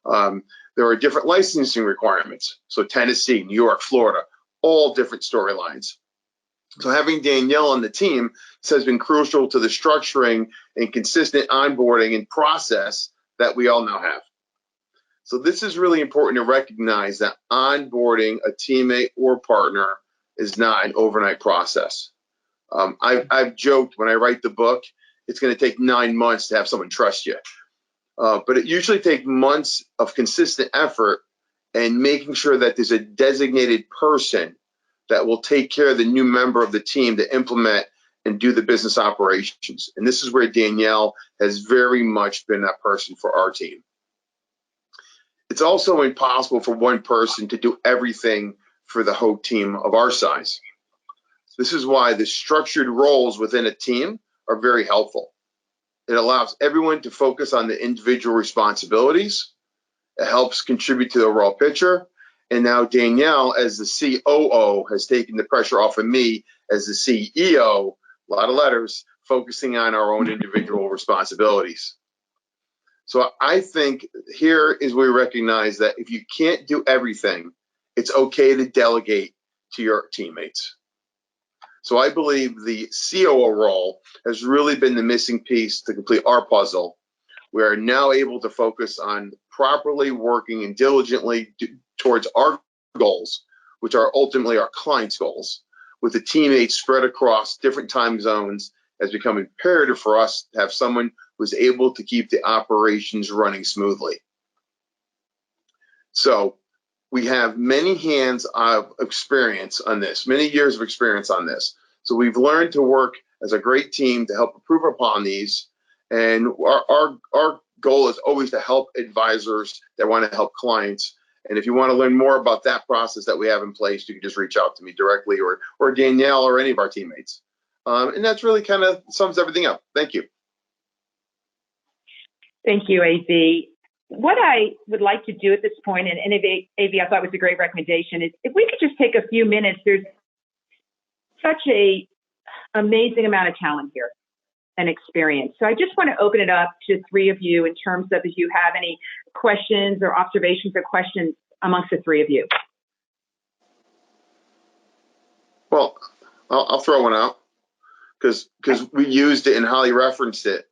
There are different licensing requirements. So Tennessee, New York, Florida, all different storylines. So having Danielle on the team has been crucial to the structuring and consistent onboarding and process that we all now have. So this is really important to recognize that onboarding a teammate or partner is not an overnight process. I've joked when I write the book, it's going to take 9 months to have someone trust you. But it usually takes months of consistent effort and making sure that there's a designated person that will take care of the new member of the team to implement and do the business operations. And this is where Danielle has very much been that person for our team. It's also impossible for one person to do everything for the whole team of our size. This is why the structured roles within a team are very helpful. It allows everyone to focus on the individual responsibilities. It helps contribute to the overall picture. And now Danielle, as the COO, has taken the pressure off of me as the CEO, a lot of letters, focusing on our own individual responsibilities. So I think here is where we recognize that if you can't do everything, it's okay to delegate to your teammates. So I believe the COO role has really been the missing piece to complete our puzzle. We are now able to focus on properly working and diligently towards our goals, which are ultimately our clients' goals, with the teammates spread across different time zones. Has become imperative for us to have someone who's able to keep the operations running smoothly. So we have many hands of experience on this, many years of experience on this. So we've learned to work as a great team to help improve upon these. And our goal is always to help advisors that want to help clients. And if you want to learn more about that process that we have in place, you can just reach out to me directly or Danielle or any of our teammates. And that's really kind of sums everything up. Thank you. Thank you, AV. What I would like to do at this point, and AV I thought was a great recommendation, is if we could just take a few minutes. There's such a amazing amount of talent here and experience. So I just want to open it up to three of you in terms of if you have any questions or observations or questions amongst the three of you. Well, I'll throw one out because we used it and Holly referenced it.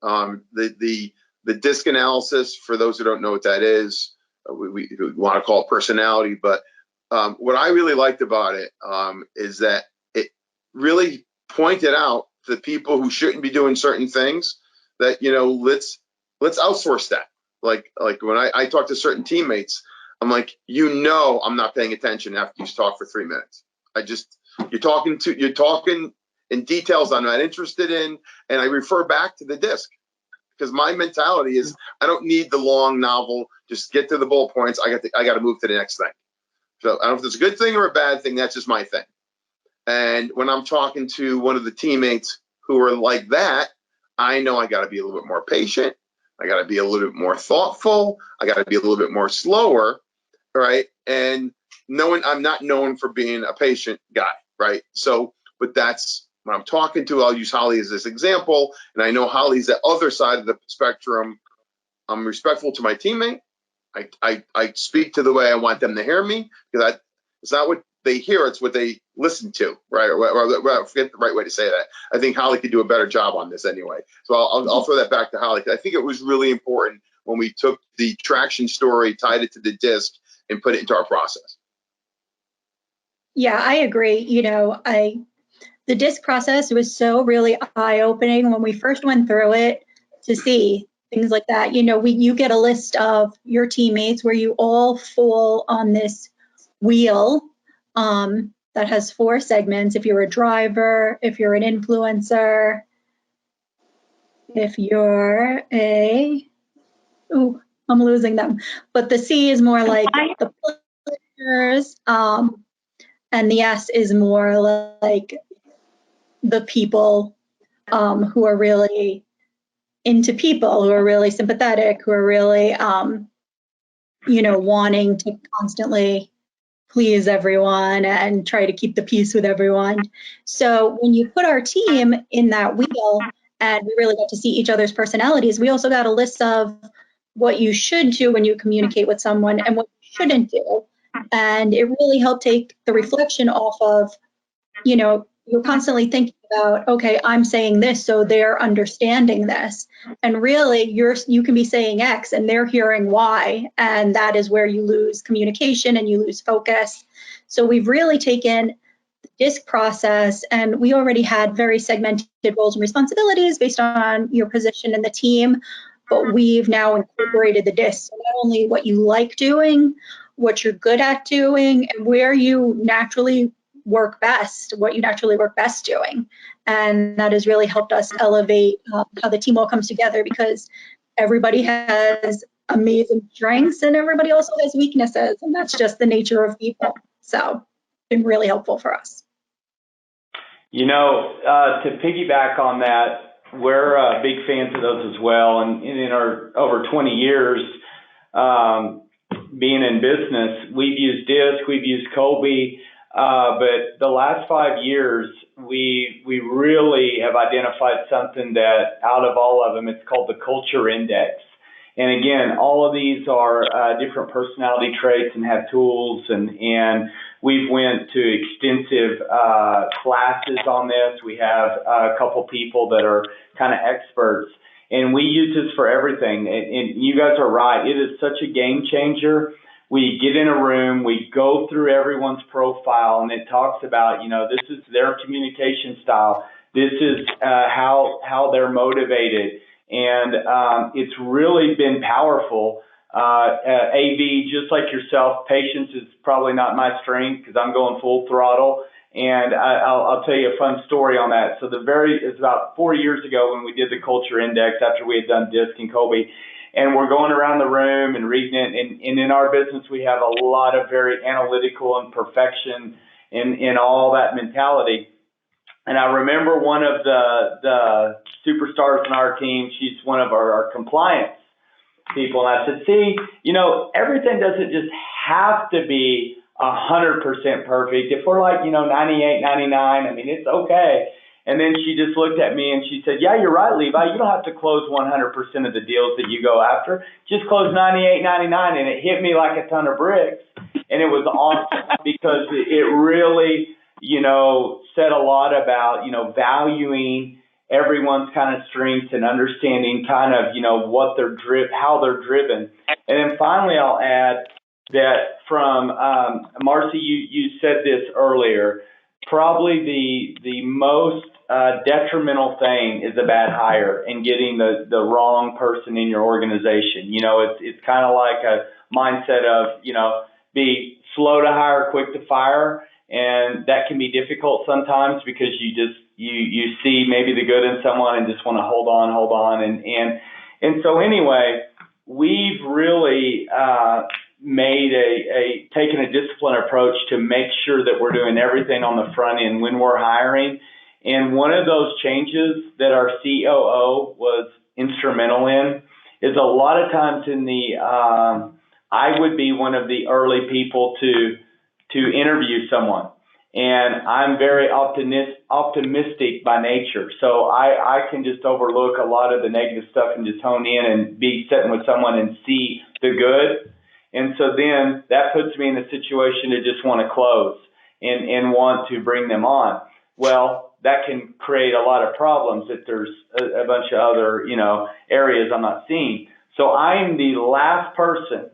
The DISC analysis, for those who don't know what that is, we want to call it personality, but what I really liked about it is that it really pointed out to the people who shouldn't be doing certain things that, you know, let's outsource that. Like when I talk to certain teammates, I'm like, you know, I'm not paying attention after you talk for 3 minutes. You're talking in details I'm not interested in, and I refer back to the DISC. Because my mentality is I don't need the long novel. Just get to the bullet points. I got to move to the next thing. So I don't know if it's a good thing or a bad thing. That's just my thing. And when I'm talking to one of the teammates who are like that, I know I got to be a little bit more patient. I got to be a little bit more thoughtful. I got to be a little bit more slower, right? And I'm not known for being a patient guy, right? So, but that's when I'm talking to, I'll use Holly as this example. And I know Holly's the other side of the spectrum. I'm respectful to my teammate. I speak to the way I want them to hear me, because it's not what they hear, it's what they listen to, right? Or I forget the right way to say that. I think Holly could do a better job on this anyway. So I'll throw that back to Holly. I think it was really important when we took the traction story, tied it to the disc, and put it into our process. Yeah, I agree. The disc process was so really eye-opening when we first went through it, to see things like that. You get a list of your teammates where you all fall on this wheel that has 4 segments. If you're a driver, if you're an influencer, if you're I'm losing them. But the C is more like the players, and the S is more like the people who are really into people, who are really sympathetic, who are really, wanting to constantly please everyone and try to keep the peace with everyone. So when you put our team in that wheel and we really got to see each other's personalities, we also got a list of what you should do when you communicate with someone and what you shouldn't do. And it really helped take the reflection off of, you're constantly thinking about, okay, I'm saying this, so they're understanding this. And really, you can be saying X and they're hearing Y, and that is where you lose communication and you lose focus. So we've really taken the DISC process, and we already had very segmented roles and responsibilities based on your position in the team, but we've now incorporated the DISC. So not only what you like doing, what you're good at doing, and where you naturally work best, what you naturally work best doing. And that has really helped us elevate how the team all comes together, because everybody has amazing strengths and everybody also has weaknesses, and that's just the nature of people. So it's been really helpful for us. To piggyback on that, we're big fans of those as well. And in our over 20 years being in business, we've used DISC, we've used Colby, but the last 5 years, we really have identified something that out of all of them, it's called the Culture Index. And again, all of these are different personality traits and have tools, and we've went to extensive classes on this. We have a couple people that are kind of experts, and we use this for everything. And you guys are right. It is such a game changer. We get in a room, we go through everyone's profile, and it talks about, this is their communication style. This is how they're motivated. And it's really been powerful. AV, just like yourself, patience is probably not my strength because I'm going full throttle. And I'll tell you a fun story on that. So it's about 4 years ago when we did the Culture Index after we had done DISC and Colby. And we're going around the room and reading it. And in our business, we have a lot of very analytical and perfection in all that mentality. And I remember one of the superstars in our team, she's one of our compliance people. And I said, see, everything doesn't just have to be 100% perfect. If we're like, 98, 99, I mean, it's okay. And then she just looked at me and she said, yeah, you're right, Levi. You don't have to close 100% of the deals that you go after. Just close 98, 99. And it hit me like a ton of bricks. And it was awesome because it really, said a lot about, valuing everyone's kind of strengths and understanding kind of, what they're how they're driven. And then finally, I'll add that from Marci, you said this earlier. Probably the most detrimental thing is a bad hire and getting the wrong person in your organization. It's kind of like a mindset of, be slow to hire, quick to fire. And that can be difficult sometimes because you see maybe the good in someone and just want to hold on. And so anyway, we've really taken a disciplined approach to make sure that we're doing everything on the front end when we're hiring. And one of those changes that our COO was instrumental in is a lot of times in the, I would be one of the early people to interview someone. And I'm very optimistic by nature. So I can just overlook a lot of the negative stuff and just hone in and be sitting with someone and see the good. And so then that puts me in a situation to just want to close and want to bring them on. Well, that can create a lot of problems if there's a bunch of other, areas I'm not seeing. So I'm the last person,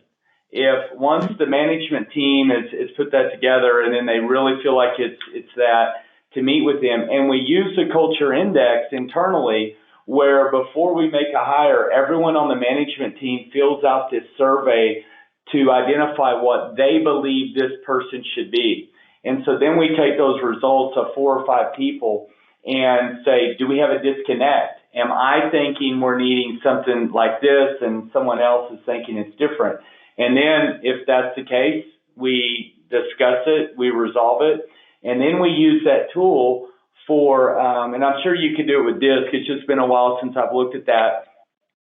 if once the management team is put that together and then they really feel like it's that, to meet with them. And we use the culture index internally, where before we make a hire, everyone on the management team fills out this survey to identify what they believe this person should be. And so then we take those results of 4 or 5 people and say, do we have a disconnect? Am I thinking we're needing something like this and someone else is thinking it's different? And then if that's the case, we discuss it, we resolve it, and then we use that tool for, and I'm sure you could do it with DISC, it's just been a while since I've looked at that,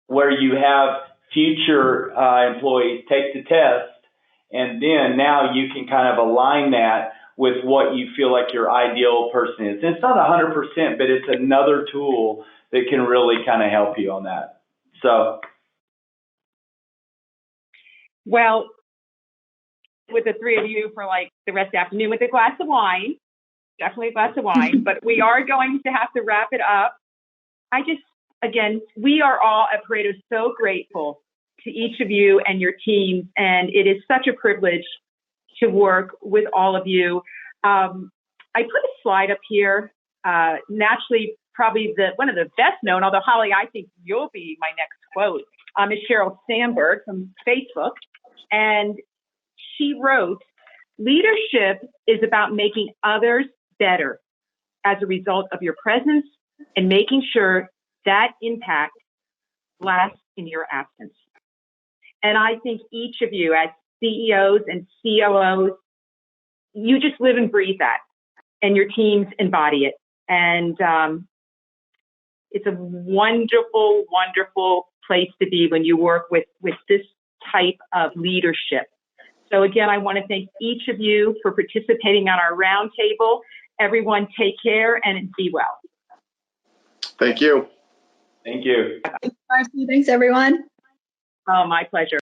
where you have future employees take the test, and then now you can kind of align that with what you feel like your ideal person is. And it's not 100%, but it's another tool that can really kind of help you on that. So. Well, with the 3 of you for like the rest of the afternoon with a glass of wine, definitely a glass of wine, but we are going to have to wrap it up. Again, we are all at Pareto so grateful to each of you and your teams, and it is such a privilege to work with all of you. I put a slide up here, naturally, probably one of the best known, although Holly, I think you'll be my next quote, is Sheryl Sandberg from Facebook. And she wrote, leadership is about making others better as a result of your presence and making sure that impact lasts in your absence. And I think each of you as CEOs and COOs, you just live and breathe that, and your teams embody it. And it's a wonderful, wonderful place to be when you work with this type of leadership. So again, I want to thank each of you for participating on our roundtable. Everyone take care and be well. Thank you. Thank you. Thanks, Marci. Thanks, everyone. Oh, my pleasure.